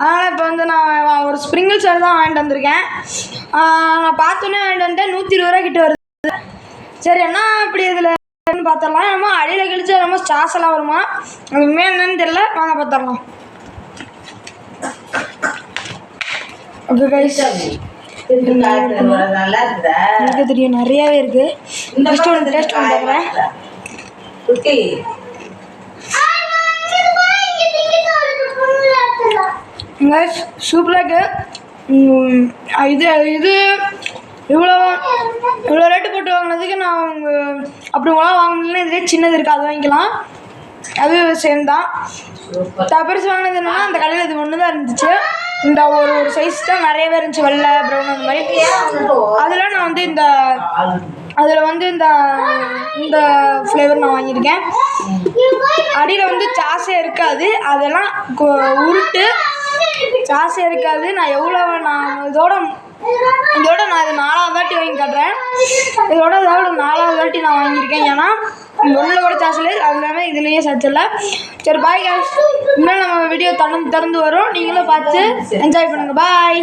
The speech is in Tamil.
அதனால் இப்போ வந்து நான் ஒரு ஸ்ப்ரிங்கிள் சார் தான் வாங்கிட்டு வந்திருக்கேன். நான் பார்த்தோன்னே வாங்கிட்டு வந்துட்டேன். 120 ரூபா கிட்ட வருது. சரி என்ன இப்படி இதில் பார்த்துடலாம். நம்ம அடியில் கழிச்சா நம்ம ஸ்டார்ஸ் எல்லாம் வருமா, அது உண்மையாக என்னன்னு தெரியல. வாங்க பார்த்துடலாம். ஓகே கைஸ், எனக்கு தெரியும் நிறையாவே இருக்குது. டேஸ்ட் பண்ணி பார்க்குறேன். கைஸ் சூப்பராக இருக்குது. இது இவ்வளோ ரேட்டு போட்டு வாங்கினதுக்கு நான் அப்படி உங்களால் வாங்க முடியலன்னா இதுவே சின்னது இருக்குது, அது வாங்கிக்கலாம். அது சேம் தான். பெருசு வாங்கினது என்னன்னா அந்த கடையில் இது ஒன்று தான் இருந்துச்சு. இந்த ஒரு சைஸ் தான் நிறையவே இருந்துச்சு, வெள்ளை ப்ரௌன் அந்த மாதிரி. அதில் நான் வந்து அதில் வந்து இந்த ஃப்ளேவர் நான் வாங்கியிருக்கேன். அடியில் வந்து சாஸே இருக்காது, அதெல்லாம் உருட்டு சாஸே இருக்காது. நான் இதோட நான் இது 4வது வாட்டி வாங்கி காட்டுறேன். இதோட 4வது வாட்டி நான் வாங்கியிருக்கேன். ஏன்னா ஒன்றில் கூட சாஸ் இல்லை, அது இல்லாமல் இதுலேயே சாஸ் இல்லை. சரி பாய் கைஸ், இனிமேல் நம்ம வீடியோ தொடர்ந்து வரும். நீங்களும் பார்த்து என்ஜாய் பண்ணுங்கள். பாய்.